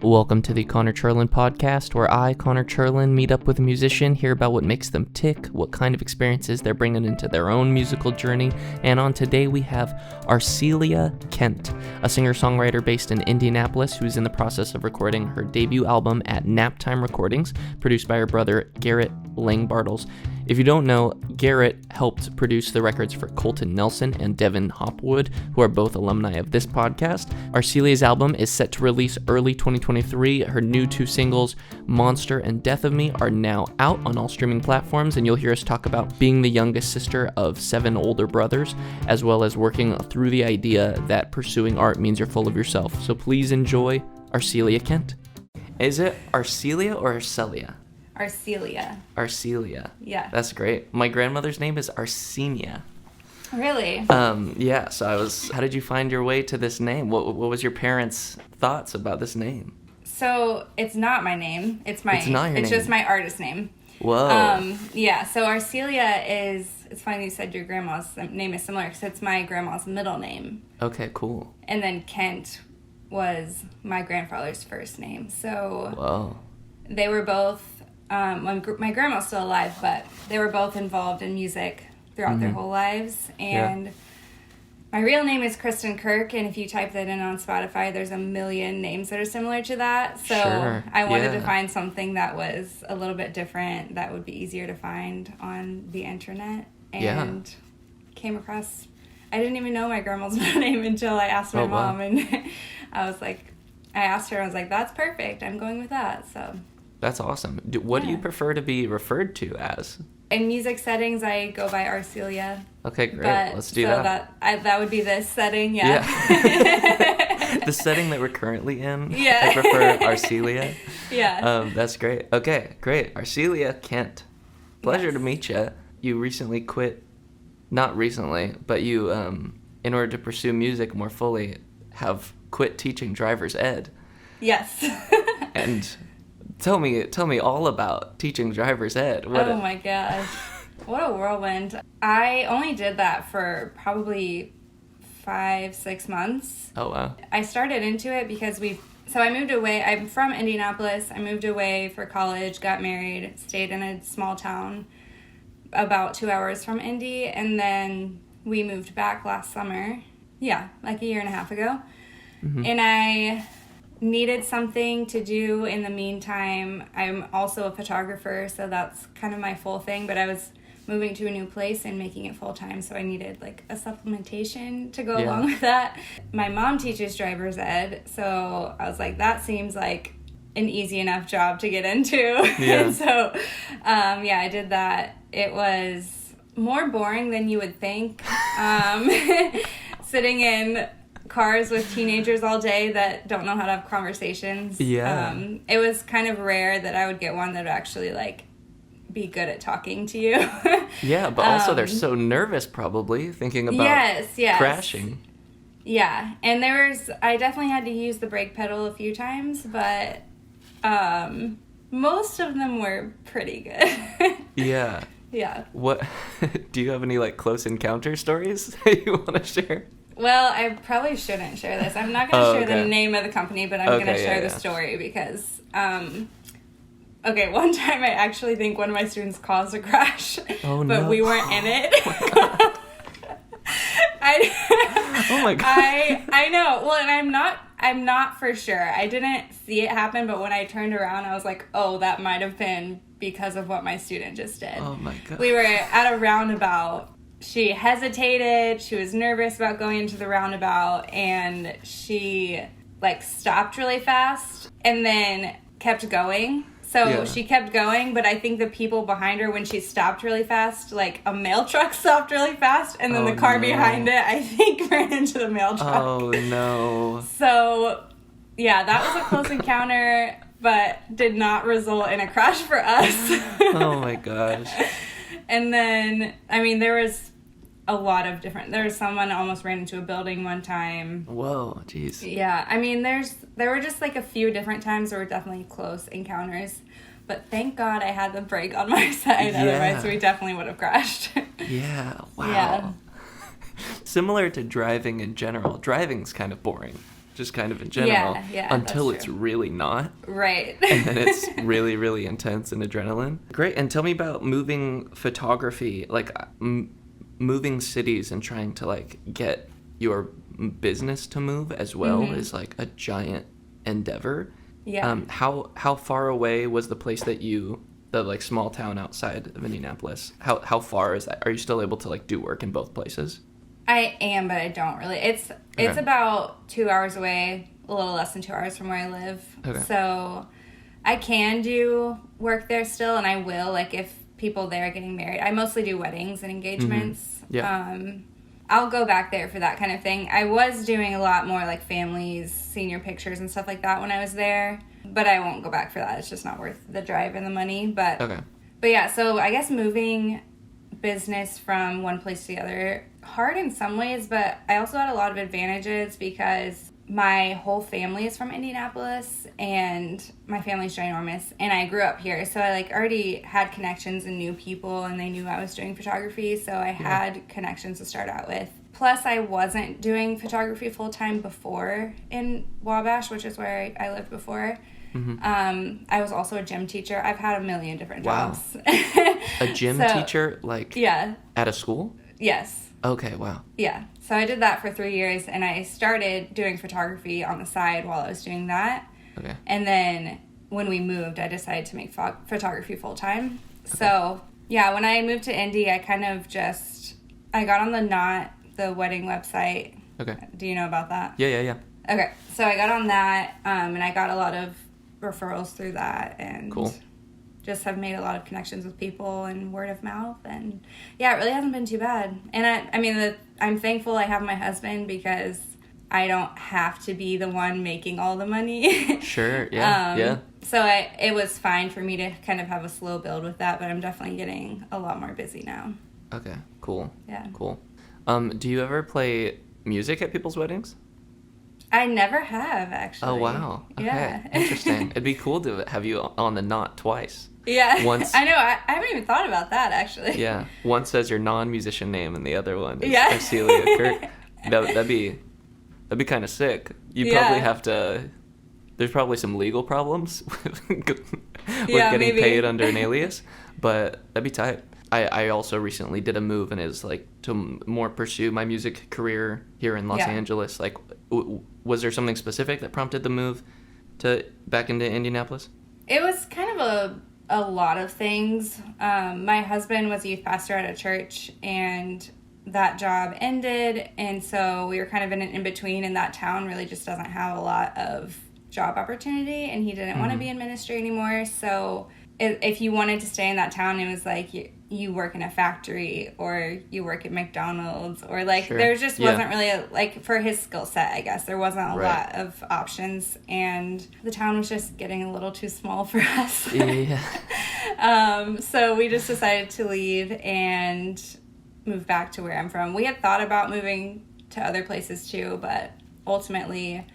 Welcome to the Connor Cherland podcast, where I, Connor Cherland, meet up with a musician, hear about what makes them tick, what kind of experiences they're bringing into their own musical journey, and on today we have Arselia Kent, a singer-songwriter based in Indianapolis who's in the process of recording her debut album at Naptime Recordings, produced by her brother Garrett Langebartels. If you don't know, Garrett helped produce the records for Colton and Devin, Hopwood, who are both alumni of this podcast. Arselia's album is set to release early 2023. Her new two singles, Monster and Death of Me, are now out on all streaming platforms, and you'll hear us talk about being the youngest sister of 7 older brothers, as well as working through the idea that pursuing art means you're full of yourself. So please enjoy Arselia Kent. Is it Arselia or Arselia? Arselia. Yeah. That's great. My grandmother's name is Arsenia. Really? Yeah, so how did you find your way to this name? What was your parents' thoughts about this name? So, it's not my name. It's not your name. It's just my artist name. Whoa. Yeah, so Arselia it's funny you said your grandma's name is similar, because it's my grandma's middle name. Okay, cool. And then Kent was my grandfather's first name. So, whoa. They were both, my grandma's still alive, but they were both involved in music throughout their whole lives. And my real name is Kristen Kirk, and if you type that in on Spotify, there's a million names that are similar to that. So I wanted to find something that was a little bit different, that would be easier to find on the internet. And came across, I didn't even know my grandma's middle name until I asked my mom, and I asked her, I was like, that's perfect, I'm going with that. So that's awesome. What do you prefer to be referred to as? In music settings, I go by Arselia. Okay, great. Let's do that. That would be this setting, yeah. The setting that we're currently in. Yeah. I prefer Arselia. Yeah. That's great. Okay, great. Arselia Kent. Pleasure to meet you. You recently quit, not recently, but you, in order to pursue music more fully, have quit teaching driver's ed. Yes. And tell me all about teaching driver's ed. Oh my gosh. What a whirlwind. I only did that for probably 5-6 months. Oh, wow. I started into it because I moved away. I'm from Indianapolis. I moved away for college, got married, stayed in a small town about 2 hours from Indy, and then we moved back last summer. Yeah, like a year and a half ago. Mm-hmm. And I needed something to do in the meantime. I'm also a photographer, so that's kind of my full thing, but I was moving to a new place and making it full-time, so I needed like a supplementation to go along with that. My mom teaches driver's ed, so I was like, that seems like an easy enough job to get into. Yeah. And so I did that. It was more boring than you would think. Sitting in cars with teenagers all day that don't know how to have conversations. Yeah. It was kind of rare that I would get one that would actually like be good at talking to you. Yeah, but also they're so nervous probably thinking about crashing. Yeah, and I definitely had to use the brake pedal a few times, but most of them were pretty good. Yeah. Yeah. What do you have any like close encounter stories that you want to share? Well, I probably shouldn't share this. I'm not going to share the name of the company, but I'm going to share the story because, one time I actually think one of my students caused a crash, but we weren't in it. Oh my God. I know. Well, and I'm not for sure. I didn't see it happen, but when I turned around, I was like, oh, that might have been because of what my student just did. Oh my God. We were at a roundabout. She hesitated, she was nervous about going into the roundabout, and she, stopped really fast and then kept going. So she kept going, but I think the people behind her, when she stopped really fast, a mail truck stopped really fast, and then the car behind it, I think, ran into the mail truck. Oh, no. So, yeah, that was a close encounter, but did not result in a crash for us. Oh, my gosh. And then, there was there was someone almost ran into a building one time. Whoa, jeez. Yeah, there were just a few different times there were definitely close encounters, but thank God I had the brake on my side, otherwise we definitely would have crashed. Yeah, wow. Yeah. Similar to driving in general, driving's kind of boring. just kind of in general, Yeah, until it's really not. Right. And then it's really, really intense and adrenaline. Great. And tell me about moving photography, like moving cities and trying to like get your business to move as well is like a giant endeavor. Yeah. How far away was the place that the like small town outside of Indianapolis? How far is that? Are you still able to like do work in both places? I am, but I don't really. It's about 2 hours away, a little less than 2 hours from where I live. Okay. So I can do work there still, and I will, like, if people there are getting married. I mostly do weddings and engagements. Yeah. I'll go back there for that kind of thing. I was doing a lot more, like, families, senior pictures and stuff like that when I was there, but I won't go back for that. It's just not worth the drive and the money. But yeah, so I guess moving business from one place to the other, hard in some ways, but I also had a lot of advantages because my whole family is from Indianapolis and my family's ginormous, and I grew up here, so I like already had connections and knew people, and they knew I was doing photography, so I had connections to start out with. Plus, I wasn't doing photography full-time before in Wabash, which is where I lived before. I was also a gym teacher. I've had a million different jobs. A gym teacher, like at a school? Yes. Okay, wow. Yeah. So I did that for 3 years, and I started doing photography on the side while I was doing that. Okay. And then when we moved, I decided to make photography full-time. Okay. So, yeah, when I moved to Indy, I kind of I got on the wedding website. Okay. Do you know about that? Yeah. Okay. So I got on that, and I got a lot of referrals through that, and just have made a lot of connections with people and word of mouth, and yeah, it really hasn't been too bad. And I mean, I'm thankful I have my husband because I don't have to be the one making all the money. Sure, yeah. So it was fine for me to kind of have a slow build with that, but I'm definitely getting a lot more busy now. Okay, cool. Yeah. Cool. Do you ever play music at people's weddings? I never have, actually. Oh, wow. Okay. Yeah. Interesting. It'd be cool to have you on the knot twice. Yeah. Once, I know. I haven't even thought about that, actually. Yeah. One says your non-musician name, and the other one is Arselia Kent. That'd be kind of sick. You probably have to... There's probably some legal problems with getting paid under an alias, but that'd be tight. I also recently did a move, and is like to more pursue my music career here in Los Angeles. Like, was there something specific that prompted the move back into Indianapolis? It was kind of a lot of things. My husband was a youth pastor at a church, and that job ended, and so we were kind of in an in-between, and that town really just doesn't have a lot of job opportunity, and he didn't want to be in ministry anymore. So if you wanted to stay in that town, it was like you work in a factory or you work at McDonald's, or like there just wasn't really for his skill set, I guess there wasn't a lot of options, and the town was just getting a little too small for us. So we just decided to leave and move back to where I'm from. We had thought about moving to other places too, but ultimately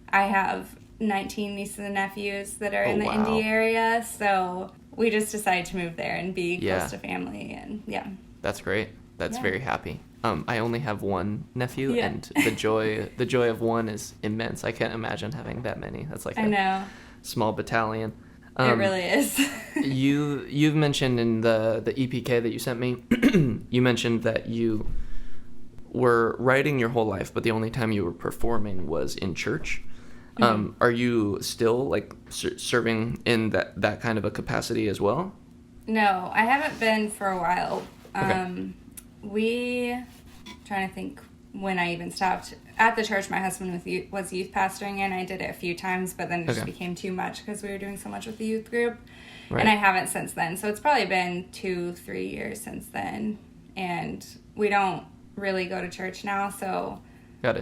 I have 19 nieces and nephews that are in the Indy area, so we just decided to move there and be close to family, and That's great. That's very happy. I only have one nephew, and the joy of one is immense. I can't imagine having that many. That's like a small battalion. It really is. You've mentioned in the EPK that you sent me, you mentioned that you were writing your whole life, but the only time you were performing was in church. Are you still like serving in that kind of a capacity as well? No, I haven't been for a while. Trying to think when I even stopped. At the church my husband was youth pastoring in, I did it a few times, but then it just became too much because we were doing so much with the youth group. Right. And I haven't since then. So it's probably been 2-3 years since then. And we don't really go to church now, so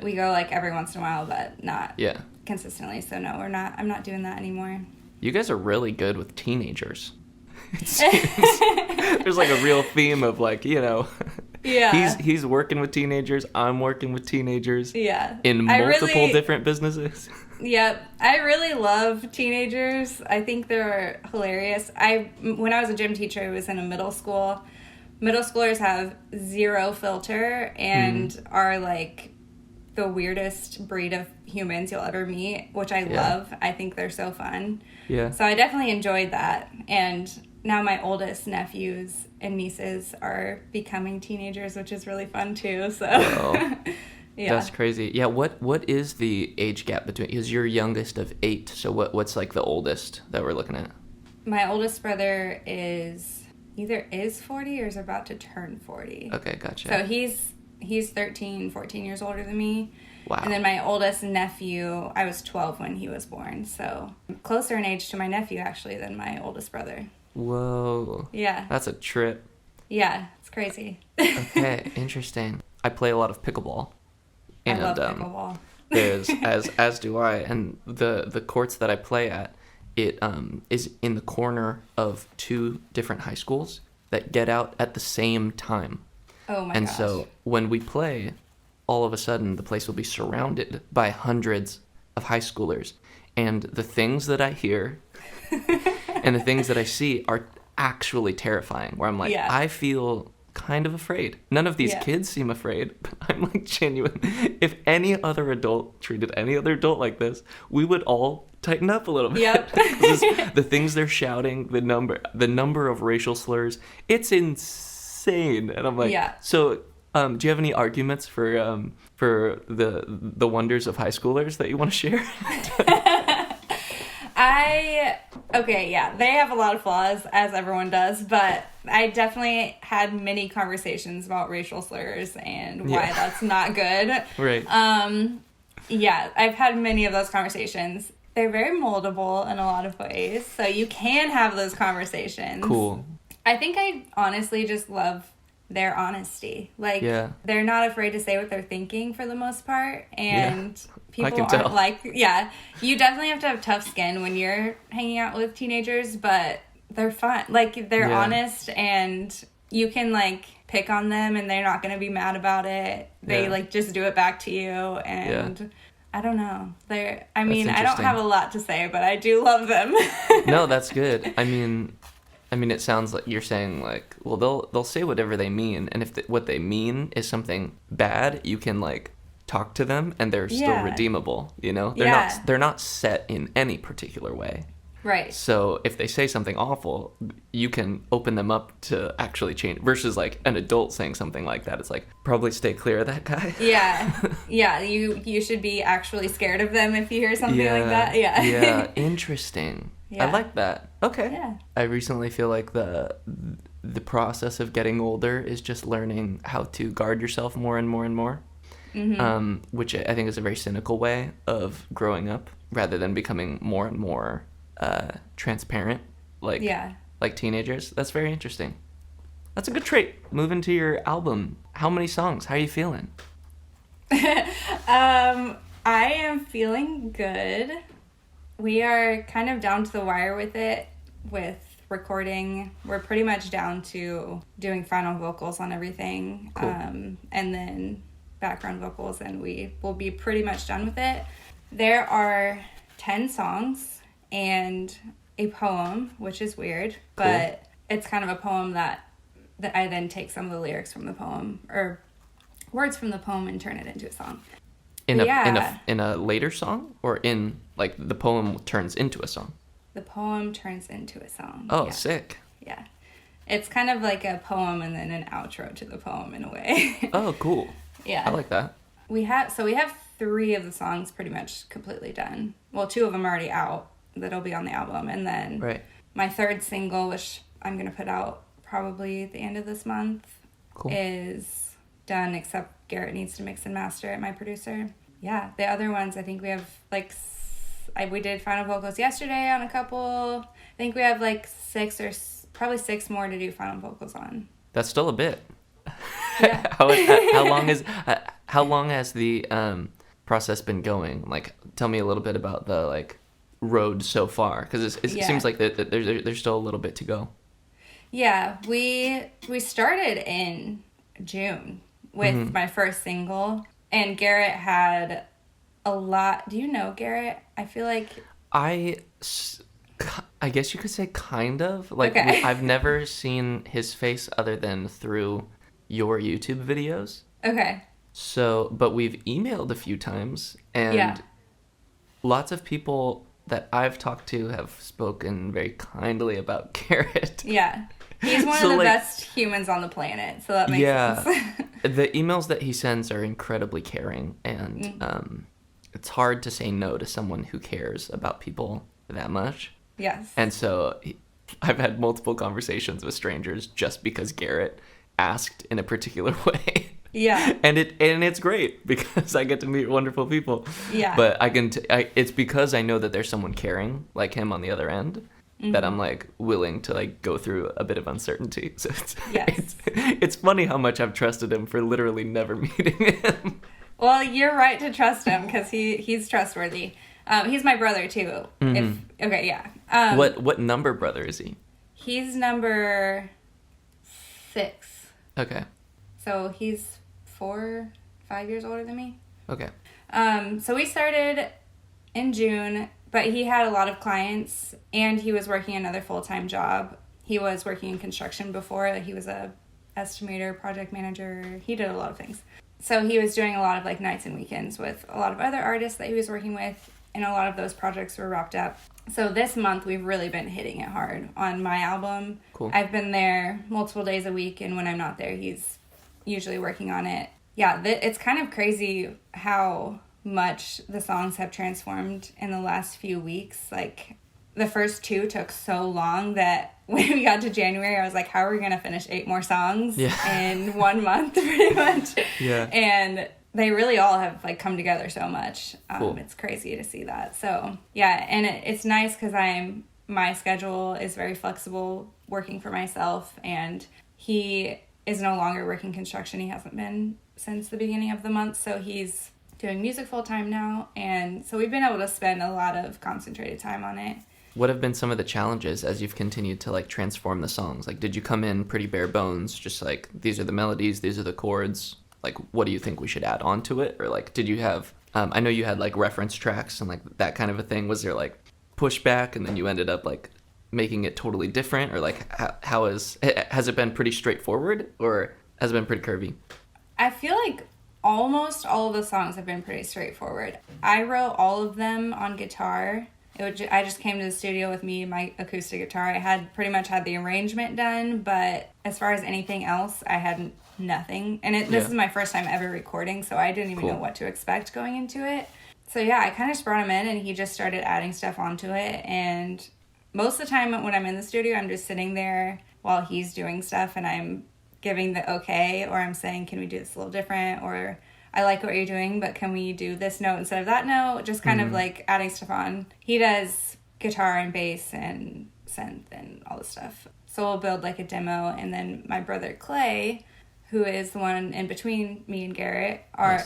we go like every once in a while, but not consistently. So no, I'm not doing that anymore. You guys are really good with teenagers. It seems there's like a real theme of like, he's working with teenagers, I'm working with teenagers in multiple different businesses. Yep. I really love teenagers. I think they're hilarious. When I was a gym teacher, I was in a middle school. Middle schoolers have zero filter and are like the weirdest breed of humans you'll ever meet, which I love. I think they're so fun. Yeah. So I definitely enjoyed that. And now my oldest nephews and nieces are becoming teenagers, which is really fun too. So yeah. That's crazy. Yeah, what is the age gap between, because you're youngest of 8, so what's like the oldest that we're looking at? My oldest brother is either 40 or is about to turn 40. Okay, gotcha. So he's 13, 14 years older than me. Wow. And then my oldest nephew, I was 12 when he was born. So I'm closer in age to my nephew, actually, than my oldest brother. Whoa. Yeah. That's a trip. Yeah, it's crazy. Okay, interesting. I play a lot of pickleball. And, I love pickleball. There's, as do I. And the courts that I play at, it is in the corner of 2 different high schools that get out at the same time. Oh my gosh. And so when we play, all of a sudden the place will be surrounded by hundreds of high schoolers. And the things that I hear and the things that I see are actually terrifying, where I'm like, I feel kind of afraid. None of these kids seem afraid, but I'm like genuine. If any other adult treated any other adult like this, we would all tighten up a little bit. Yep. The things they're shouting, the number of racial slurs, it's insane. And I'm like, so do you have any arguments for the wonders of high schoolers that you want to share? They have a lot of flaws, as everyone does, but I definitely had many conversations about racial slurs and why that's not good. Right. I've had many of those conversations. They're very moldable in a lot of ways, so you can have those conversations. Cool. I think I honestly just love their honesty. Like, they're not afraid to say what they're thinking for the most part, and people aren't like, you definitely have to have tough skin when you're hanging out with teenagers, but they're fun. Like, they're honest, and you can, like, pick on them, and they're not going to be mad about it. They, like, just do it back to you, and I don't know. I don't have a lot to say, but I do love them. No, that's good. I mean, it sounds like you're saying, like, well, they'll say whatever they mean, and if what they mean is something bad, you can, like, talk to them, and they're still redeemable, you know? They're not set in any particular way. Right. So if they say something awful, you can open them up to actually change, versus, like, an adult saying something like that. It's like, probably stay clear of that guy. Yeah, you should be actually scared of them if you hear something like that. Yeah, interesting. Yeah. I like that. Okay. Yeah. I recently feel like the process of getting older is just learning how to guard yourself more and more and more, which I think is a very cynical way of growing up, rather than becoming more and more transparent, like teenagers. That's very interesting. That's a good trait. Moving to your album. How many songs? How are you feeling? I am feeling good. We are kind of down to the wire with it, with recording. We're pretty much down to doing final vocals on everything, cool. And then background vocals, and we will be pretty much done with it. There are 10 songs and a poem, which is weird, but it's kind of a poem that I then take some of the lyrics from the poem, or words from the poem, and turn it into a song. In a later song, or in, like, the poem turns into a song? The poem turns into a song. Oh, sick. Yeah. It's kind of like a poem and then an outro to the poem in a way. Oh, cool. Yeah. I like that. We have 3 of the songs pretty much completely done. Well, 2 of them are already out. That'll be on the album. And then my 3rd single, which I'm going to put out probably at the end of this month, is done, except Garrett needs to mix and master it, my producer. Yeah, the other ones, I think we have, like, we did final vocals yesterday on a couple. I think we have, like, 6 more to do final vocals on. That's still a bit. Yeah. How long has the process been going? Like, tell me a little bit about the, like, road so far, because it seems like that there's still a little bit to go. Yeah, we started in June with my first single, and Garrett had a lot. Do you know Garrett? I feel like I guess you could say kind of. Like, I've never seen his face other than through your YouTube videos. Okay. So, but we've emailed a few times, and lots of people that I've talked to have spoken very kindly about Garrett. Yeah. He's one of the best humans on the planet, so that makes sense. The emails that he sends are incredibly caring, and it's hard to say no to someone who cares about people that much. Yes. And so I've had multiple conversations with strangers just because Garrett asked in a particular way. Yeah. And it's great because I get to meet wonderful people. Yeah. But it's because I know that there's someone caring like him on the other end that I'm like willing to like go through a bit of uncertainty. So it's funny how much I've trusted him for literally never meeting him. Well, you're right to trust him because he's trustworthy. He's my brother too. What number brother is he? He's number 6. Okay. So he's 5 years older than me. Okay. So we started in June, but he had a lot of clients and he was working another full-time job. He was working in construction before. He was a estimator, project manager. He did a lot of things. So he was doing a lot of like nights and weekends with a lot of other artists that he was working with, and a lot of those projects were wrapped up. So this month we've really been hitting it hard on my album. Cool. I've been there multiple days a week, and when I'm not there, he's usually working on it. Yeah, it's kind of crazy how much the songs have transformed in the last few weeks. Like, the first 2 took so long that when we got to January, I was like, how are we going to finish 8 more songs in 1 month, pretty much? Yeah. And they really all have, like, come together so much. Cool. It's crazy to see that. So, yeah, and it's nice because my schedule is very flexible working for myself, and he is no longer working construction. He hasn't been since the beginning of the month, so he's doing music full-time now, and so we've been able to spend a lot of concentrated time on it. What have been some of the challenges as you've continued to like transform the songs? Like, did you come in pretty bare bones, just like, these are the melodies, these are the chords, like, what do you think we should add on to it? Or like, did you have, I know you had like reference tracks and like that kind of a thing. Was there like pushback and then you ended up like making it totally different? Or like, has it been pretty straightforward or has it been pretty curvy? I feel like almost all of the songs have been pretty straightforward. I wrote all of them on guitar. I just came to the studio with me, my acoustic guitar. I had pretty much had the arrangement done, but as far as anything else, I had nothing. And this is my first time ever recording, so I didn't even know what to expect going into it. So yeah, I kind of just brought him in and he just started adding stuff onto it. And most of the time when I'm in the studio, I'm just sitting there while he's doing stuff and I'm giving the okay, or I'm saying, can we do this a little different? Or I like what you're doing, but can we do this note instead of that note? Just kind of like adding stuff on. He does guitar and bass and synth and all this stuff. So we'll build like a demo, and then my brother Clay, who is the one in between me and Garrett,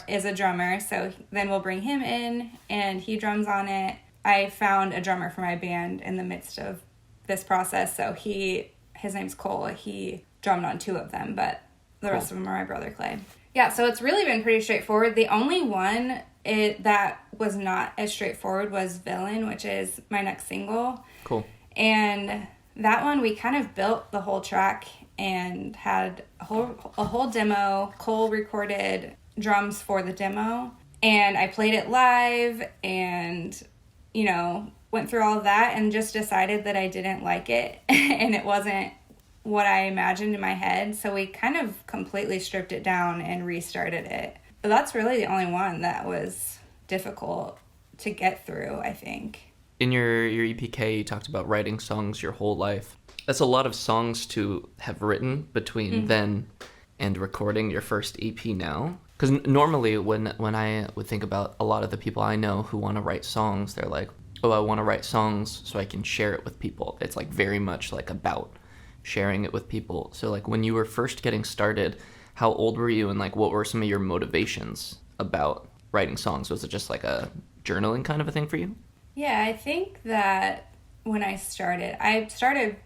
is a drummer. So then we'll bring him in and he drums on it. I found a drummer for my band in the midst of this process. So his name's Cole. He drummed on 2 of them, but the rest of them are my brother Clay. Yeah, so it's really been pretty straightforward. The only one that was not as straightforward was Villain, which is my next single. Cool. And that one, we kind of built the whole track and had a whole demo. Cole recorded drums for the demo, and I played it live and, went through all of that and just decided that I didn't like it and it wasn't what I imagined in my head. So we kind of completely stripped it down and restarted it. But that's really the only one that was difficult to get through, I think. In your EPK, you talked about writing songs your whole life. That's a lot of songs to have written between then and recording your first EP now. Because normally when I would think about a lot of the people I know who want to write songs, they're like, oh, I want to write songs so I can share it with people. It's like very much like about sharing it with people. So like when you were first getting started, how old were you and like what were some of your motivations about writing songs? Was it just like a journaling kind of a thing for you? Yeah, I think that when I started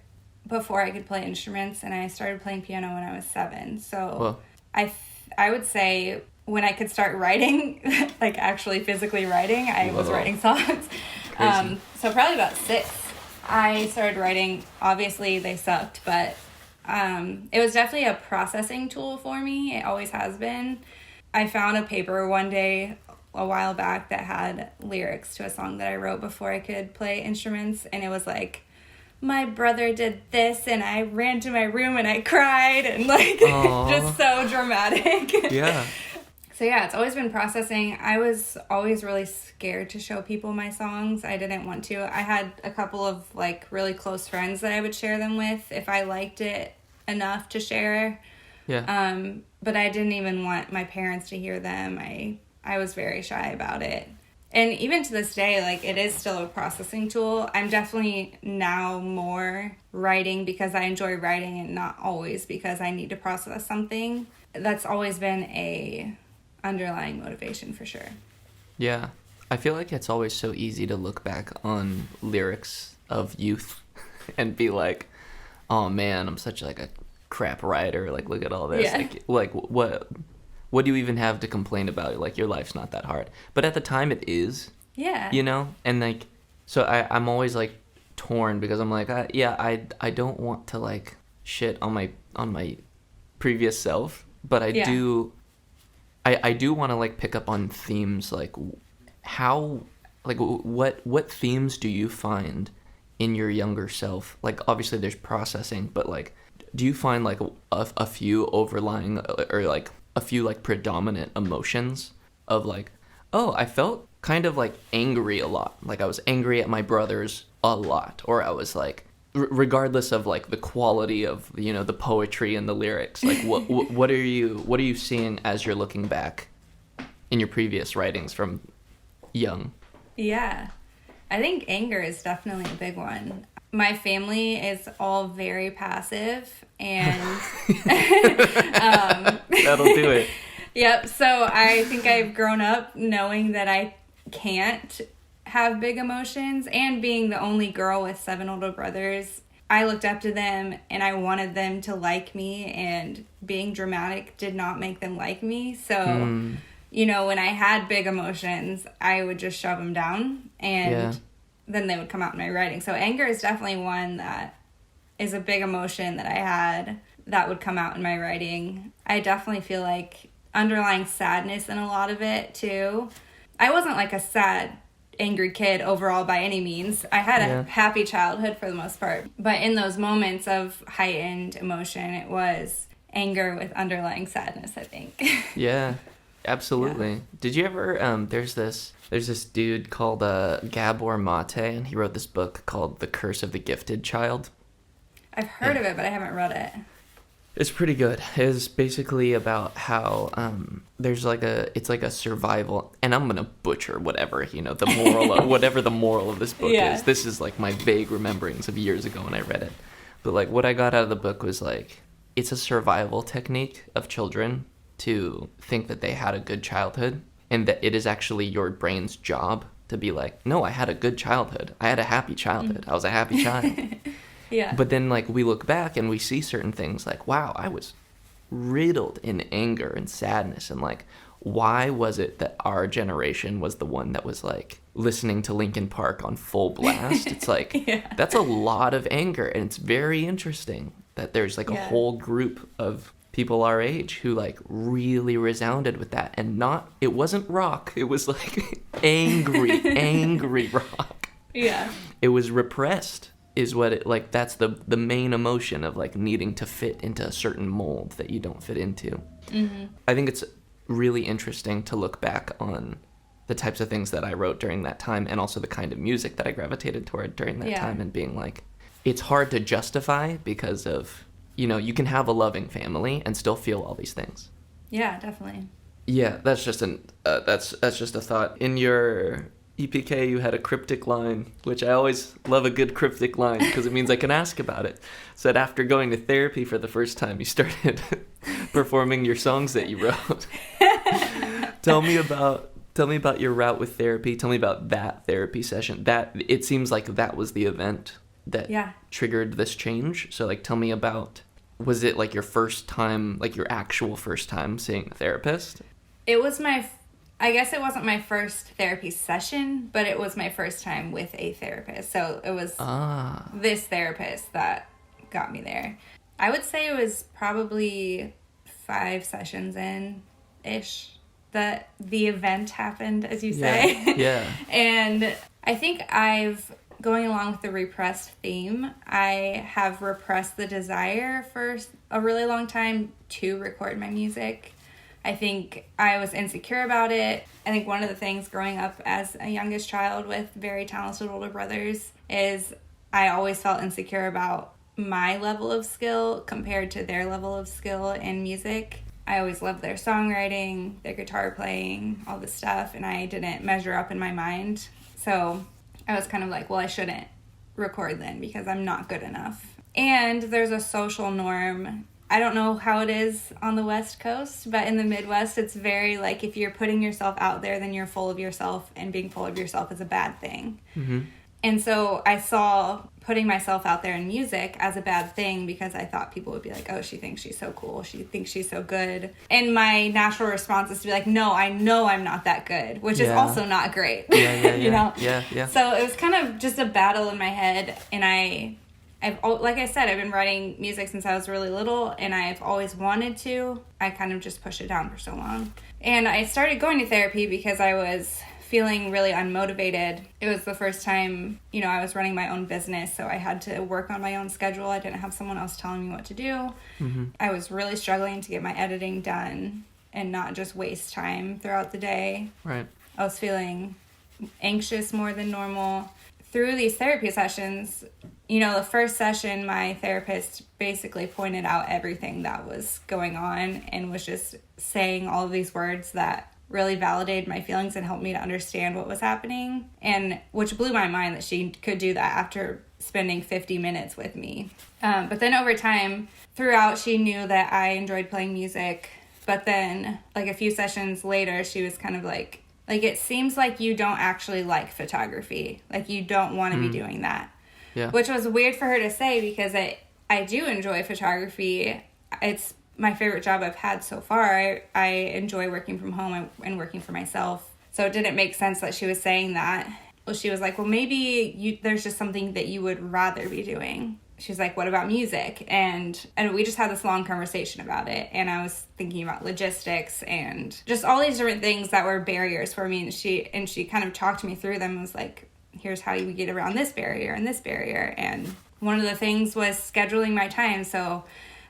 before I could play instruments, and I started playing piano when I was 7. So I would say when I could start writing, like actually physically writing, I was writing songs. So probably about 6. I started writing. Obviously, they sucked, but it was definitely a processing tool for me. It always has been. I found a paper one day a while back that had lyrics to a song that I wrote before I could play instruments, and it was like, my brother did this and I ran to my room and I cried, and like just so dramatic. Yeah. So yeah, it's always been processing. I was always really scared to show people my songs. I didn't want to. I had a couple of like really close friends that I would share them with if I liked it enough to share. Yeah. But I didn't even want my parents to hear them. I was very shy about it. And even to this day, like, it is still a processing tool. I'm definitely now more writing because I enjoy writing and not always because I need to process something. That's always been a underlying motivation for sure. Yeah. I feel like it's always so easy to look back on lyrics of youth and be like, oh man, I'm such like a crap writer. Like, look at all this. Yeah. Like what do you even have to complain about? Like, your life's not that hard. But at the time it is. Yeah. You know? And like, so I'm always like torn because I'm like, I don't want to like shit on my previous self, but I do want to like pick up on themes, like how, like what themes do you find in your younger self? Like, obviously there's processing, but like, do you find like a few overlying or like a few like predominant emotions of like, oh, I felt kind of like angry a lot. Like, I was angry at my brothers a lot, or I was like, regardless of like the quality of, you know, the poetry and the lyrics, like what are you seeing as you're looking back in your previous writings from young? Yeah. I think anger is definitely a big one. My family is all very passive, and that'll do it. Yep. So I think I've grown up knowing that I can't have big emotions, and being the only girl with 7 older brothers, I looked up to them and I wanted them to like me, and being dramatic did not make them like me. So, you know, when I had big emotions, I would just shove them down, and then they would come out in my writing. So anger is definitely one that is a big emotion that I had that would come out in my writing. I definitely feel like underlying sadness in a lot of it too. I wasn't like a sad, angry kid overall by any means. I had a happy childhood for the most part. But in those moments of heightened emotion, it was anger with underlying sadness, I think. Yeah, absolutely. Yeah. Did you ever, there's this dude called Gabor Mate, and he wrote this book called The Curse of the Gifted Child. I've heard of it, but I haven't read it. It's pretty good. It's basically about how there's like it's like a survival, and I'm gonna butcher whatever, you know, the moral of, whatever the moral of this book is. This is like my vague rememberings of years ago when I read it. But like, what I got out of the book was like, it's a survival technique of children to think that they had a good childhood, and that it is actually your brain's job to be like, no, I had a good childhood. I had a happy childhood. I was a happy child. Yeah. But then, like, we look back and we see certain things like, wow, I was riddled in anger and sadness. And, like, why was it that our generation was the one that was, like, listening to Linkin Park on full blast? It's like, that's a lot of anger. And it's very interesting that there's, like, a whole group of people our age who, like, really resounded with that. And it wasn't rock. It was, like, angry rock. Yeah. It was repressed. Is what it, like, that's the main emotion of, like, needing to fit into a certain mold that you don't fit into. Mm-hmm. I think it's really interesting to look back on the types of things that I wrote during that time, and also the kind of music that I gravitated toward during that time, and being like, it's hard to justify because of, you know, you can have a loving family and still feel all these things. Yeah, definitely. Yeah, that's just that's just a thought. In your EPK, you had a cryptic line, which I always love a good cryptic line because it means I can ask about it. Said after going to therapy for the first time, you started performing your songs that you wrote. Tell me about your route with therapy. Tell me about that therapy session. That, it seems like that was the event that triggered this change. So, like, tell me about, was it like your first time, like your actual first time seeing a therapist? It was I guess it wasn't my first therapy session, but it was my first time with a therapist. So it was this therapist that got me there. I would say it was probably 5 sessions in-ish. the event happened, as you say. Yeah. And I think going along with the repressed theme, I have repressed the desire for a really long time to record my music. I think I was insecure about it. I think one of the things growing up as a youngest child with very talented older brothers is I always felt insecure about my level of skill compared to their level of skill in music. I always loved their songwriting, their guitar playing, all this stuff, and I didn't measure up in my mind. So I was kind of like, well, I shouldn't record then because I'm not good enough. And there's a social norm. I don't know how it is on the West Coast, but in the Midwest, it's very like if you're putting yourself out there, then you're full of yourself, and being full of yourself is a bad thing. Mm-hmm. And so I saw putting myself out there in music as a bad thing because I thought people would be like, oh, she thinks she's so cool. She thinks she's so good. And my natural response is to be like, no, I know I'm not that good, which is also not great. You know? Yeah. So it was kind of just a battle in my head. And I've, like I said, I've been writing music since I was really little, and I've always wanted to. I kind of just pushed it down for so long. And I started going to therapy because I was feeling really unmotivated. It was the first time, I was running my own business, so I had to work on my own schedule. I didn't have someone else telling me what to do. Mm-hmm. I was really struggling to get my editing done and not just waste time throughout the day. Right. I was feeling anxious more than normal. Through these therapy sessions, the first session, my therapist basically pointed out everything that was going on and was just saying all of these words that really validated my feelings and helped me to understand what was happening, and which blew my mind that she could do that after spending 50 minutes with me. But then over time, throughout, she knew that I enjoyed playing music, but then like a few sessions later, she was kind of like, it seems like you don't actually like photography. Like, you don't want to be doing that. Yeah. Which was weird for her to say because I do enjoy photography. It's my favorite job I've had so far. I enjoy working from home and working for myself. So it didn't make sense that she was saying that. Well, she was like, well, maybe there's just something that you would rather be doing. She's like, what about music? And we just had this long conversation about it. And I was thinking about logistics and just all these different things that were barriers for me. And she kind of talked me through them and was like, here's how you get around this barrier and this barrier. And one of the things was scheduling my time. So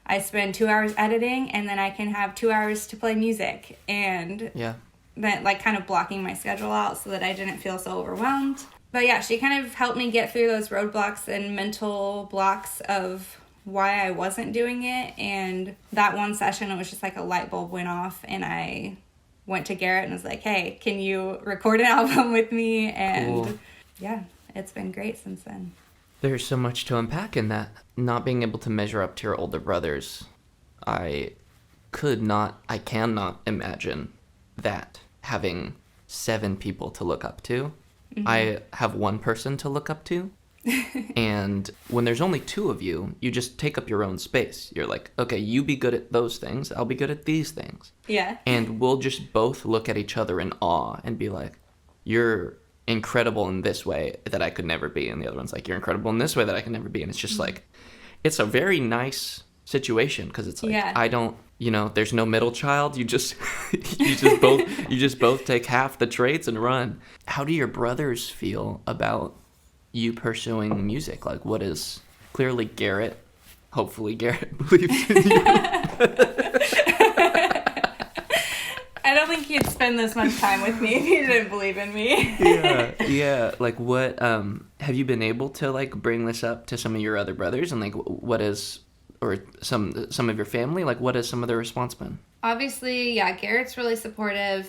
I spend 2 hours editing, and then I can have 2 hours to play music. And then kind of blocking my schedule out so that I didn't feel so overwhelmed. But yeah, she kind of helped me get through those roadblocks and mental blocks of why I wasn't doing it. And that one session, it was just like a light bulb went off, and I went to Garrett and was like, hey, can you record an album with me? And cool. Yeah, it's been great since then. There's so much to unpack in that. Not being able to measure up to your older brothers, I cannot imagine that having 7 people to look up to. Mm-hmm. I have one person to look up to. And when there's only 2 of you, you just take up your own space. You're like, okay, you be good at those things, I'll be good at these things. Yeah. And we'll just both look at each other in awe and be like, you're incredible in this way that I could never be. And the other one's like, you're incredible in this way that I can never be. And it's just like, it's a very nice situation because it's like, I don't, there's no middle child. You just, you just both take half the traits and run. How do your brothers feel about you pursuing music? Like, what is clearly Garrett? Hopefully Garrett believes in you. I don't think he'd spend this much time with me if he didn't believe in me. Yeah. Like, what, have you been able to, like, bring this up to some of your other brothers? And, like, what is, or some of your family? Like, what has some of their response been? Obviously, yeah, Garrett's really supportive.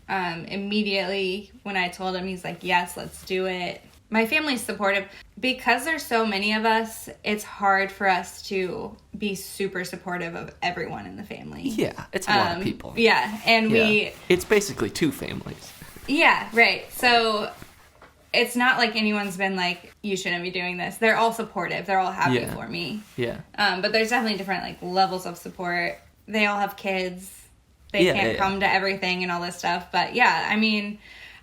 Immediately when I told him, he's like, yes, let's do it. My family's supportive. Because there's so many of us, it's hard for us to be super supportive of everyone in the family. Yeah, it's a lot of people. Yeah, and it's basically 2 families. Yeah, right. So it's not like anyone's been like, you shouldn't be doing this. They're all supportive. They're all happy for me. Yeah. But there's definitely different, like, levels of support. They all have kids. They can't come to everything and all this stuff. But yeah, I mean,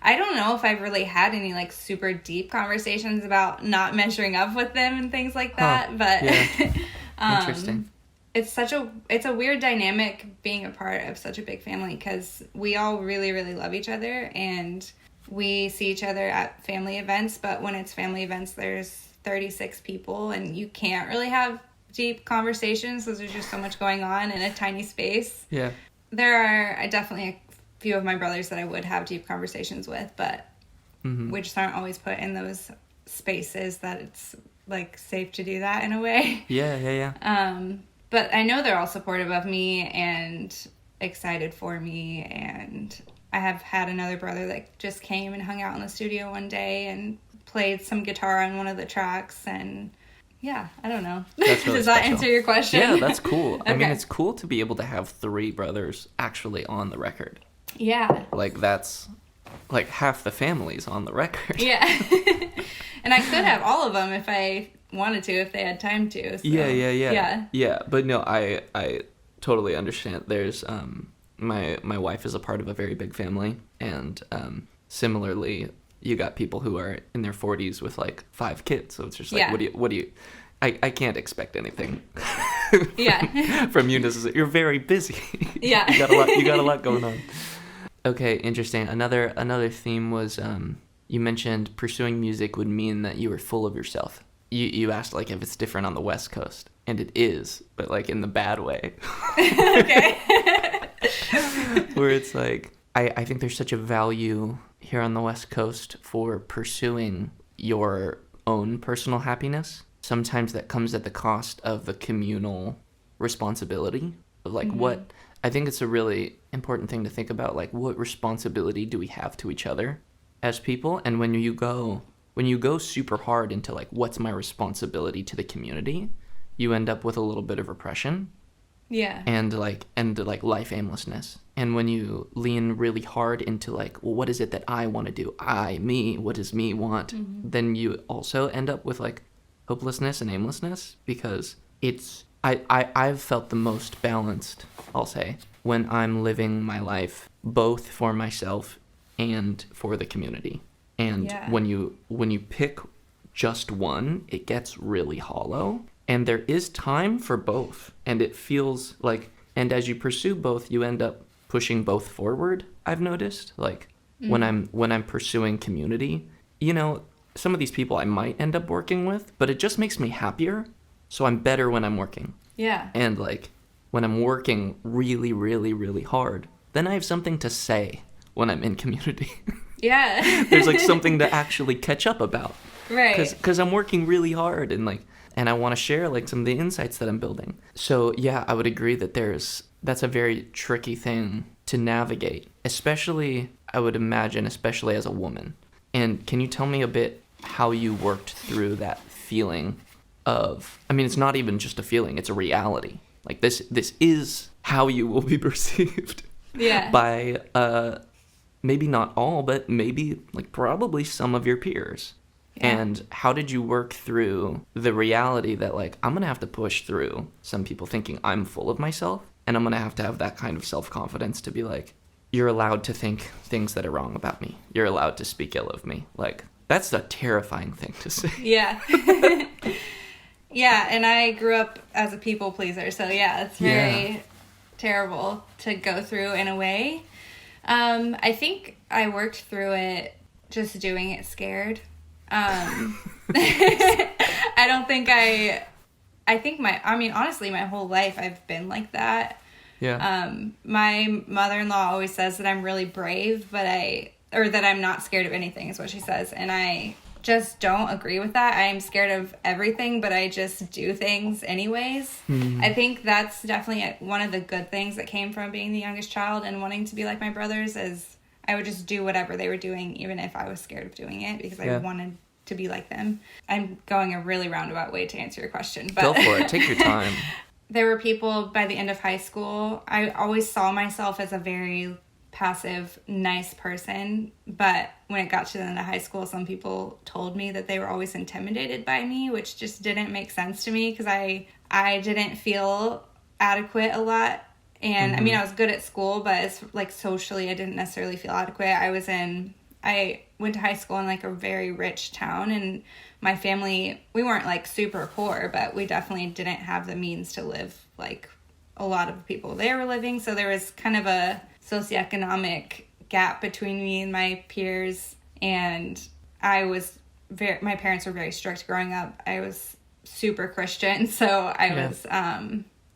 I don't know if I've really had any, like, super deep conversations about not measuring up with them and things like that. But interesting. it's a weird dynamic being a part of such a big family, because we all really, really love each other, and we see each other at family events, but when it's family events, there's 36 people, and you can't really have deep conversations because there's just so much going on in a tiny space. Yeah. There are definitely a few of my brothers that I would have deep conversations with, but we just aren't always put in those spaces that it's like safe to do that in a way. Yeah. But I know they're all supportive of me and excited for me, and I have had another brother that just came and hung out in the studio one day and played some guitar on one of the tracks, and yeah, I don't know. That's really Does that special. answer your question? Yeah, that's cool. Okay. I mean, it's cool to be able to have 3 brothers actually on the record. Yeah. Like, that's like half the family's on the record. Yeah. And I could have all of them if I wanted to, if they had time to. So. Yeah. Yeah, but no, I totally understand. There's my wife is a part of a very big family, and similarly, you got people who are in their 40s with like 5 kids. So it's just like, what do you I can't expect anything. From you necessarily. You're very busy. Yeah. you got a lot going on. Okay, interesting. Another theme was you mentioned pursuing music would mean that you were full of yourself. You asked like if it's different on the West Coast, and it is, but like in the bad way. Okay. Where it's like I think there's such a value here on the West Coast for pursuing your own personal happiness. Sometimes that comes at the cost of the communal responsibility of like what I think it's a really important thing to think about, like what responsibility do we have to each other as people? And when you go super hard into like what's my responsibility to the community, you end up with a little bit of repression. Yeah. And life aimlessness. And when you lean really hard into like, well, what is it that I want to do? Me, what does me want? Then you also end up with like hopelessness and aimlessness, because I've felt the most balanced, I'll say, when I'm living my life both for myself and for the community. And when you pick just one, it gets really hollow. And there is time for both. And it feels like, and as you pursue both, you end up pushing both forward, I've noticed. Like when I'm pursuing community, some of these people I might end up working with, but it just makes me happier. So I'm better when I'm working. Yeah. And like when I'm working really, really, really hard, then I have something to say when I'm in community. Yeah. There's like something to actually catch up about. Right. Because I'm working really hard and I want to share like some of the insights that I'm building. So yeah, I would agree that that's a very tricky thing to navigate, especially I would imagine, especially as a woman. And can you tell me a bit how you worked through that feeling of, I mean, it's not even just a feeling, it's a reality. Like this is how you will be perceived. Yeah. By maybe not all, but maybe like probably some of your peers. Yeah. And how did you work through the reality that like I'm gonna have to push through some people thinking I'm full of myself, and I'm gonna have to have that kind of self-confidence to be like, you're allowed to think things that are wrong about me. You're allowed to speak ill of me. Like that's a terrifying thing to say. Yeah. Yeah, and I grew up as a people pleaser, so yeah, it's very terrible to go through in a way. I think I worked through it just doing it scared. I don't think honestly, my whole life I've been like that. Yeah. My mother-in-law always says that I'm really brave, or that I'm not scared of anything is what she says. And I just don't agree with that. I am scared of everything, but I just do things anyways. I think that's definitely one of the good things that came from being the youngest child and wanting to be like my brothers is I would just do whatever they were doing, even if I was scared of doing it, because I wanted to be like them. I'm going a really roundabout way to answer your question. But go for it. Take your time. There were people by the end of high school. I always saw myself as a very passive, nice person. But when it got to the end of high school, some people told me that they were always intimidated by me, which just didn't make sense to me because I didn't feel adequate a lot. And I mean, I was good at school, but it's like socially, I didn't necessarily feel adequate. I was went to high school in like a very rich town, and my family, we weren't like super poor, but we definitely didn't have the means to live like a lot of people there were living. So there was kind of a socioeconomic gap between me and my peers, and my parents were very strict growing up. I was super Christian, so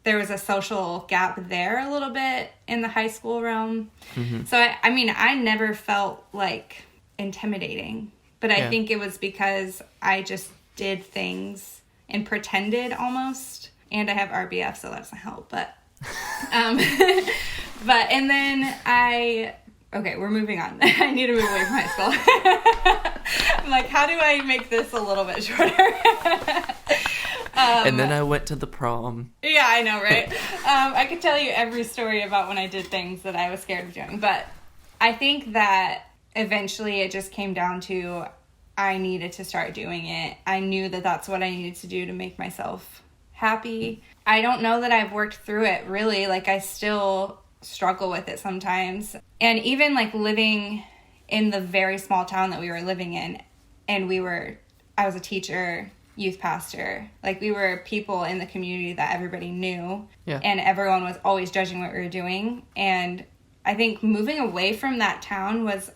there was a social gap there a little bit in the high school realm. Mm-hmm. So I mean, I never felt like intimidating, but I think it was because I just did things and pretended almost, and I have RBF, so that doesn't help, but and then okay, we're moving on. I need to move away from high school. I'm like, how do I make this a little bit shorter? And then I went to the prom. Yeah, I know, right? I could tell you every story about when I did things that I was scared of doing. But I think that eventually it just came down to I needed to start doing it. I knew that that's what I needed to do to make myself happy. I don't know that I've worked through it, really. Like, I still struggle with it sometimes. And even, like, living in the very small town that we were living in, and I was a teacher, youth pastor, like, we were people in the community that everybody knew, and everyone was always judging what we were doing. And I think moving away from that town was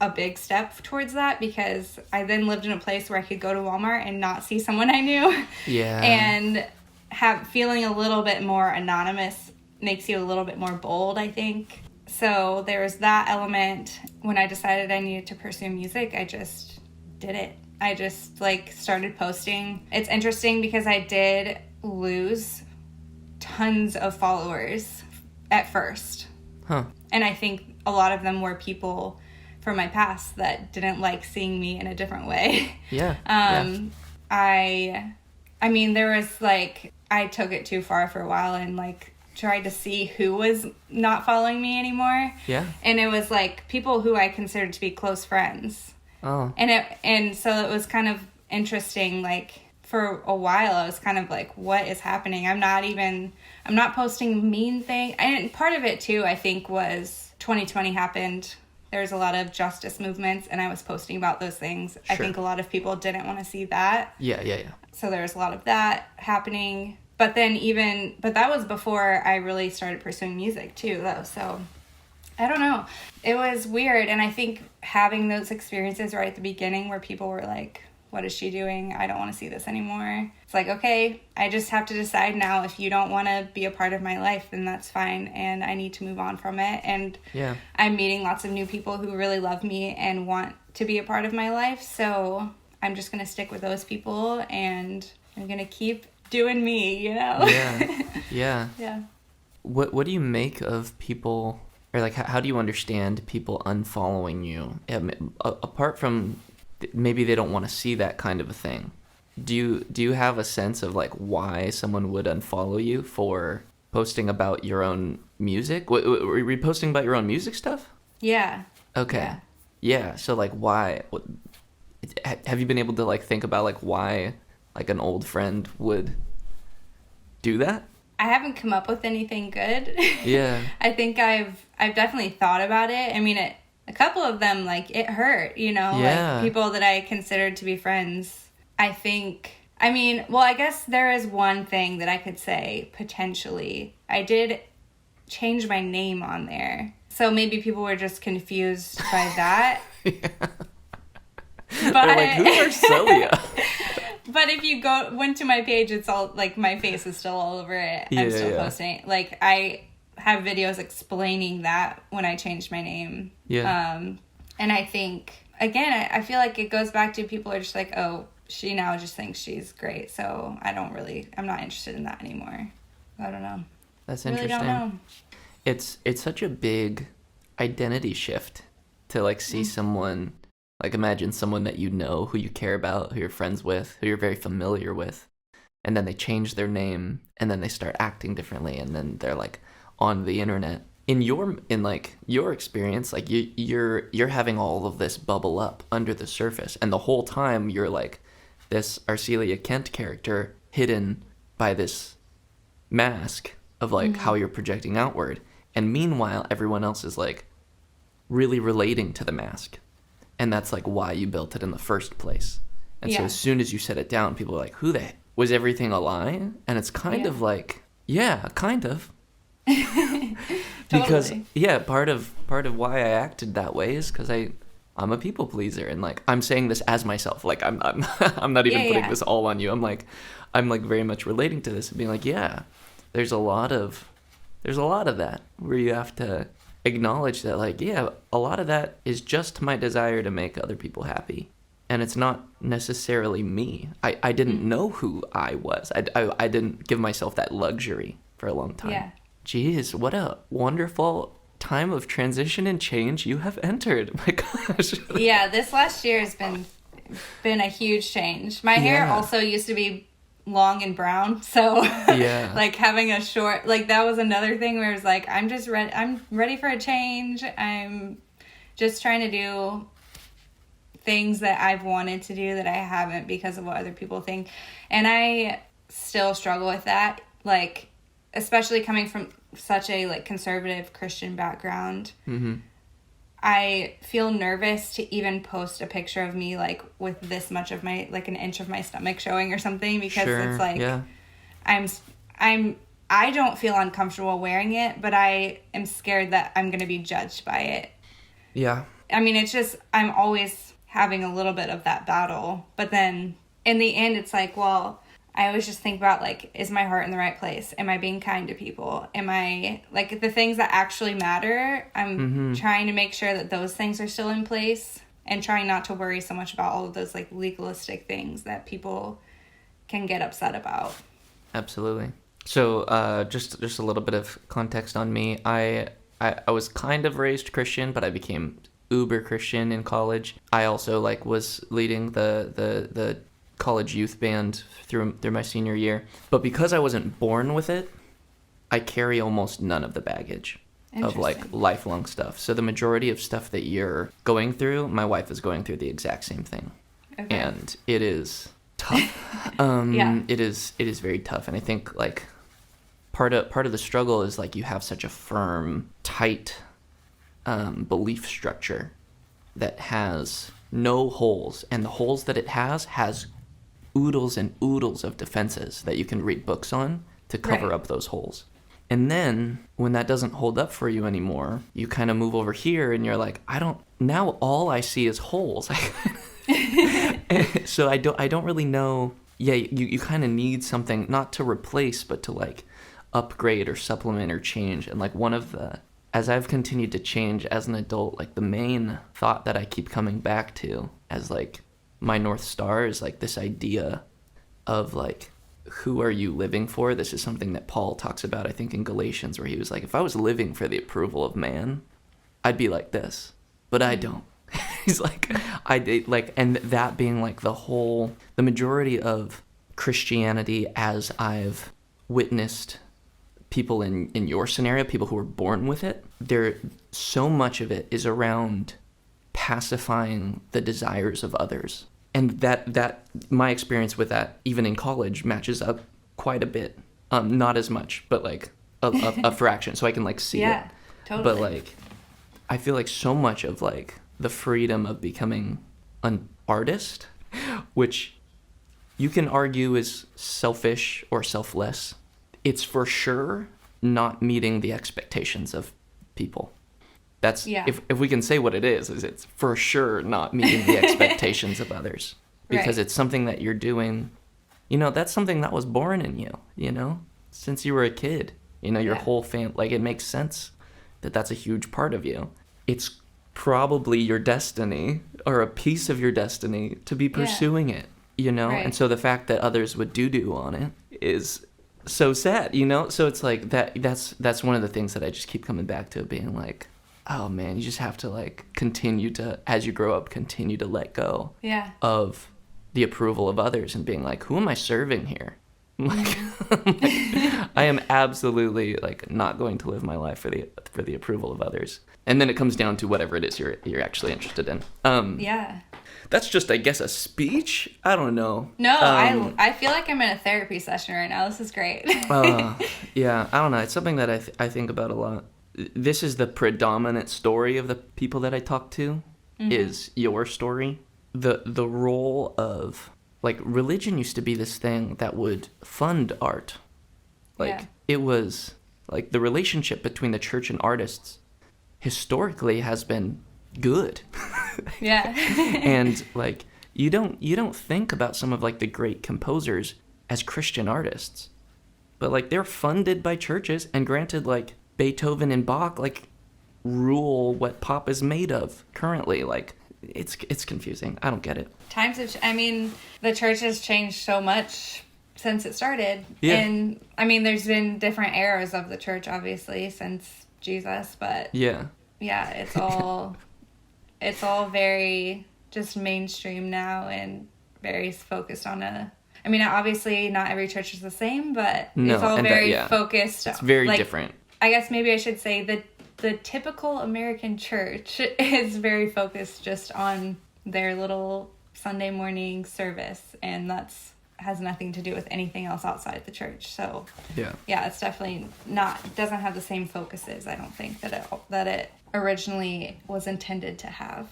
a big step towards that, because I then lived in a place where I could go to Walmart and not see someone I knew. And feeling a little bit more anonymous makes you a little bit more bold, I think. So there was that element. When I decided I needed to pursue music, I just did it. I just, like, started posting. It's interesting because I did lose tons of followers at first. And I think a lot of them were people from my past that didn't like seeing me in a different way. I mean, there was, like, I took it too far for a while and, like, tried to see who was not following me anymore. And it was, like, people who I considered to be close friends. And so it was kind of interesting, like, for a while I was kind of like, what is happening? I'm not posting mean things. And part of it too, I think, was 2020 happened. There was a lot of justice movements, and I was posting about those things. I think a lot of people didn't want to see that. So there was a lot of that happening. But that was before I really started pursuing music too, though. So I don't know. It was weird. And I think having those experiences right at the beginning where people were like, what is she doing? I don't want to see this anymore. It's like, okay, I just have to decide now, if you don't want to be a part of my life, then that's fine. And I need to move on from it. And I'm meeting lots of new people who really love me and want to be a part of my life. So I'm just going to stick with those people, and I'm going to keep doing me, you know? What do you make of people, or like, how do you understand people unfollowing you? Apart from maybe they don't want to see that kind of a thing, do you have a sense of, like, why someone would unfollow you for posting about your own music? Were you posting about your own music stuff? Okay. So, like, why? Have you been able to, like, think about, like, why, like, an old friend would do that? I haven't come up with anything good. I think I've definitely thought about it. I mean, a couple of them, like, it hurt, you know, like, people that I considered to be friends. I guess there is one thing that I could say, potentially. I did change my name on there. So maybe people were just confused by that. They're like, who's Arselia? But if you went to my page, it's all, like, my face is still all over it. I'm still posting. Like, I have videos explaining that when I changed my name. And I think, again, I feel like it goes back to people are just like, oh, she now just thinks she's great. So I'm not interested in that anymore. I don't know. That's interesting. I really don't know. It's such a big identity shift to, like, see someone, like, imagine someone that you know, who you care about, who you're friends with, who you're very familiar with, and then they change their name, and then they start acting differently, and then they're, like, on the internet. In your experience, like, you're having all of this bubble up under the surface, and the whole time you're, like, this Arselia Kent character hidden by this mask of, like, how you're projecting outward. And meanwhile, everyone else is, like, really relating to the mask. And that's like why you built it in the first place. And so Yeah. as soon as you set it down, people are like, who the heck? Was everything a lie? And it's kind of like, yeah, kind of. Because Totally. part of why I acted that way is because I'm a people pleaser, and like I'm saying this as myself. Like I'm I'm not even putting this all on you. I'm like very much relating to this and being like, yeah, there's a lot of that where you have to acknowledge that, like, yeah, a lot of that is just my desire to make other people happy. And it's not necessarily me. I didn't know who I was. I didn't give myself that luxury for a long time. Yeah. Jeez, what a wonderful time of transition and change you have entered. My gosh. Yeah, this last year has been a huge change. My hair also used to be long and brown, so like having a short, like that was another thing where it was like, I'm ready for a change. I'm just trying to do things that I've wanted to do that I haven't because of what other people think. And I still struggle with that, like, especially coming from such a like conservative Christian background. Mm-hmm. I feel nervous to even post a picture of me like with this much of my, like an inch of my stomach showing or something, because it's like I don't feel uncomfortable wearing it, but I am scared that I'm going to be judged by it. Yeah. I mean, it's just, I'm always having a little bit of that battle, but then in the end it's like, well, I always just think about like, is my heart in the right place? Am I being kind to people? Am I, like, the things that actually matter, I'm trying to make sure that those things are still in place, and trying not to worry so much about all of those like legalistic things that people can get upset about. Absolutely. So just a little bit of context on me. I was kind of raised Christian, but I became uber Christian in college. I also like was leading the college youth band through my senior year. But because I wasn't born with it, I carry almost none of the baggage of like lifelong stuff. So the majority of stuff that you're going through, my wife is going through the exact same thing. Okay. And it is tough. It is very tough. And I think like part of the struggle is like you have such a firm, tight belief structure that has no holes, and the holes that it has oodles and oodles of defenses that you can read books on to cover up those holes. And then when that doesn't hold up for you anymore, you kind of move over here and you're like, now all I see is holes. So I don't really know. Yeah, you kind of need something not to replace, but to like upgrade or supplement or change. And like as I've continued to change as an adult, like the main thought that I keep coming back to as like my North Star is like this idea of like, who are you living for? This is something that Paul talks about, I think, in Galatians, where he was like, if I was living for the approval of man, I'd be like this, but I don't. He's like, and that being like the majority of Christianity as I've witnessed people in your scenario, people who were born with it, so much of it is around pacifying the desires of others. And that my experience with that, even in college, matches up quite a bit. Not as much, but like a fraction, so I can like see it. Yeah, totally. But like, I feel like so much of like the freedom of becoming an artist, which you can argue is selfish or selfless, it's for sure not meeting the expectations of people. That's if we can say what it is it's for sure not meeting the expectations of others, because it's something that you're doing, that's something that was born in you, since you were a kid, your whole family, like it makes sense that that's a huge part of you. It's probably your destiny or a piece of your destiny to be pursuing it, and so the fact that others would do on it is so sad, so it's like that's one of the things that I just keep coming back to, being like, oh man, you just have to like continue to, as you grow up, continue to let go of the approval of others and being like, who am I serving here? Like, I am absolutely like not going to live my life for the approval of others. And then it comes down to whatever it is you're actually interested in. That's just, I guess, a speech. I don't know. No, I feel like I'm in a therapy session right now. This is great. Yeah, I don't know. It's something that I think about a lot. This is the predominant story of the people that I talk to. is your story. The role of, like, religion used to be this thing that would fund art. Like, it was, like, the relationship between the church and artists historically has been good. Yeah. And, like, you don't think about some of, like, the great composers as Christian artists. But, like, they're funded by churches, and granted, like, Beethoven and Bach, like, rule what pop is made of currently. Like, it's confusing. I don't get it. Times have, the church has changed so much since it started. Yeah. And, there's been different eras of the church, obviously, since Jesus, but... Yeah. Yeah, it's all... it's all very just mainstream now and very focused on obviously not every church is the same, but it's all very focused. It's very different. I guess maybe I should say that the typical American church is very focused just on their little Sunday morning service, and has nothing to do with anything else outside the church. So yeah, it's definitely doesn't have the same focuses, I don't think, that it originally was intended to have.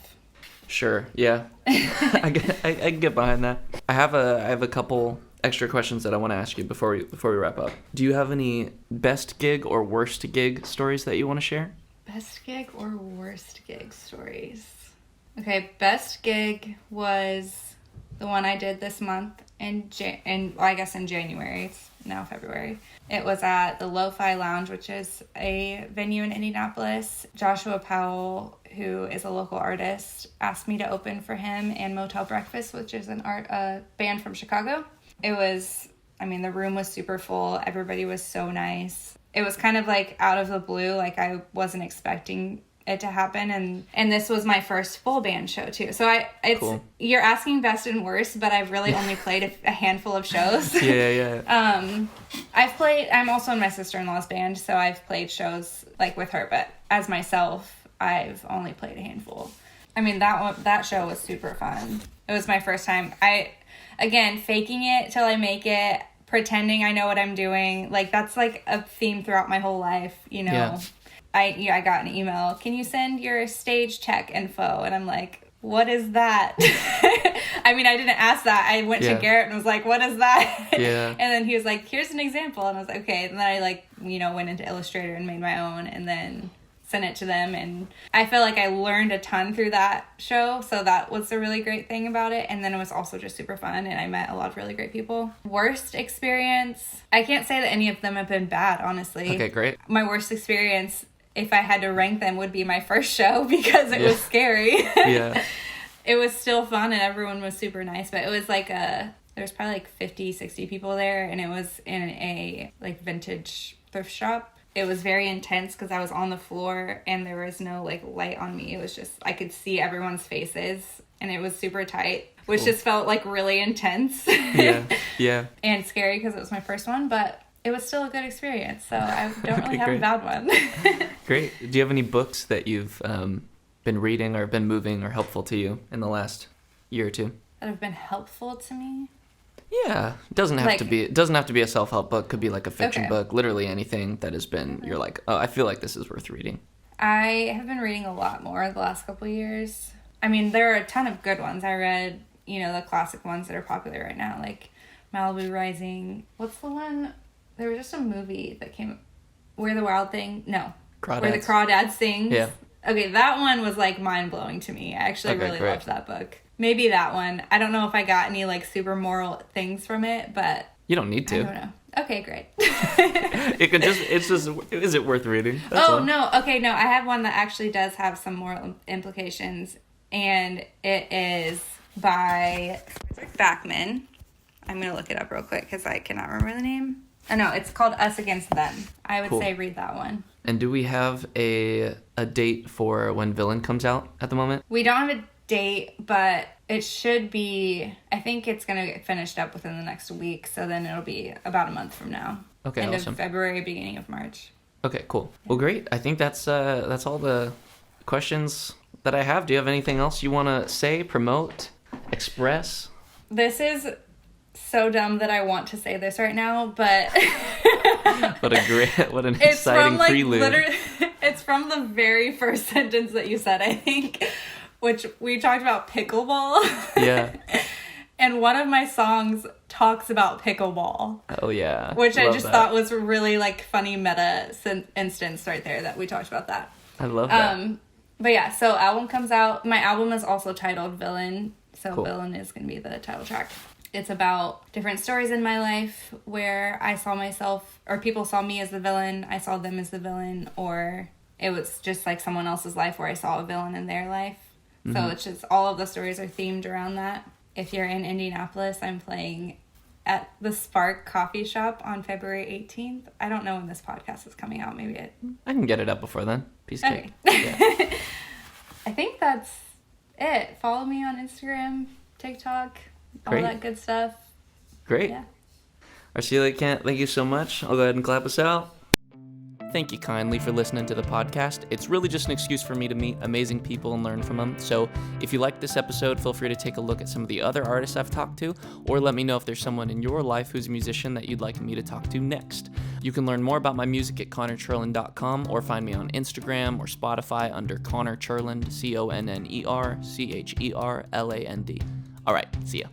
Sure, yeah. I can get behind that. I have a couple extra questions that I want to ask you before we wrap up. Do you have any best gig or worst gig stories that you want to share? Best gig or worst gig stories? Okay, best gig was the one I did this month in January. It's now February. It was at the Lo-Fi Lounge, which is a venue in Indianapolis. Joshua Powell, who is a local artist, asked me to open for him and Motel Breakfast, which is a band from Chicago. It was, the room was super full. Everybody was so nice. It was kind of like out of the blue, like I wasn't expecting it to happen, and this was my first full band show too. So cool. You're asking best and worst, but I've really only played a handful of shows. Yeah. I'm also in my sister-in-law's band, so I've played shows like with her, but as myself, I've only played a handful. That show was super fun. It was my first time. Again, faking it till I make it, pretending I know what I'm doing. Like, that's like a theme throughout my whole life, Yeah. I got an email, can you send your stage check info? And I'm like, what is that? I didn't ask that. I went to Garrett and was like, what is that? Yeah. And then he was like, here's an example. And I was like, okay. And then I went into Illustrator and made my own and then sent it to them. And I feel like I learned a ton through that show. So that was a really great thing about it. And then it was also just super fun. And I met a lot of really great people. Worst experience. I can't say that any of them have been bad, honestly. Okay, great. My worst experience, if I had to rank them, would be my first show because it was scary. Yeah. It was still fun and everyone was super nice, but it was like there was probably like 50, 60 people there, and it was in a like vintage thrift shop. It was very intense because I was on the floor and there was no like light on me. It was just, I could see everyone's faces and it was super tight, which just felt like really intense. Yeah. And scary because it was my first one, but it was still a good experience, so I don't really have a bad one. Great. Do you have any books that you've been reading or been moving or helpful to you in the last year or two? That have been helpful to me? Yeah. It doesn't have to be a self-help book. Could be like a fiction book, literally anything that has been, you're like, oh, I feel like this is worth reading. I have been reading a lot more the last couple of years. There are a ton of good ones. I read, the classic ones that are popular right now, like Malibu Rising. What's the one? There was just a movie that came, Where the Wild Thing, no, Crawdads. Where the Crawdad Sings. Yeah. Okay, that one was like mind-blowing to me. I actually really loved that book. Maybe that one. I don't know if I got any like super moral things from it, but you don't need to. I don't know. Okay, great. Is it worth reading? That's all. No. Okay, no, I have one that actually does have some moral implications, and it is by Backman. I'm going to look it up real quick because I cannot remember the name. Oh, no, it's called Us Against Them. I would say read that one. And do we have a date for when Villain comes out at the moment? We don't have a date, but it should be, I think it's going to get finished up within the next week, so then it'll be about a month from now. Okay, End of February, beginning of March. Okay, cool. Yeah. Well, great. I think that's all the questions that I have. Do you have anything else you want to say, promote, express? This is so dumb that I want to say this right now, but what an exciting prelude. It's from the very first sentence that you said, I think. which we talked about pickleball. Yeah. And one of my songs talks about pickleball. Oh, yeah. Which I Love just that. thought was really, like, funny meta instance right there that we talked about that. I love that. But yeah, so album comes out. My album is also titled Villain. So Cool. Villain is going to be the title track. It's about different stories in my life where I saw myself, or people saw me as the villain, I saw them as the villain, or it was just like someone else's life where I saw a villain in their life. Mm-hmm. So it's just, all of the stories are themed around that. If you're in Indianapolis, I'm playing at the Spark Coffee Shop on February 18th. I don't know when this podcast is coming out. Maybe I can get it up before then. Piece of cake. Okay. Yeah. I think that's it. Follow me on Instagram, TikTok, all Great. that good stuff. Great. Yeah. Arselia Kent, thank you so much. I'll go ahead and clap us out. Thank you kindly for listening to the podcast. It's really just an excuse for me to meet amazing people and learn from them. So if you like this episode, feel free to take a look at some of the other artists I've talked to, or let me know if there's someone in your life who's a musician that you'd like me to talk to next. You can learn more about my music at connorcherland.com or find me on Instagram or Spotify under Connor Cherland, ConnerCherland. All right, see ya.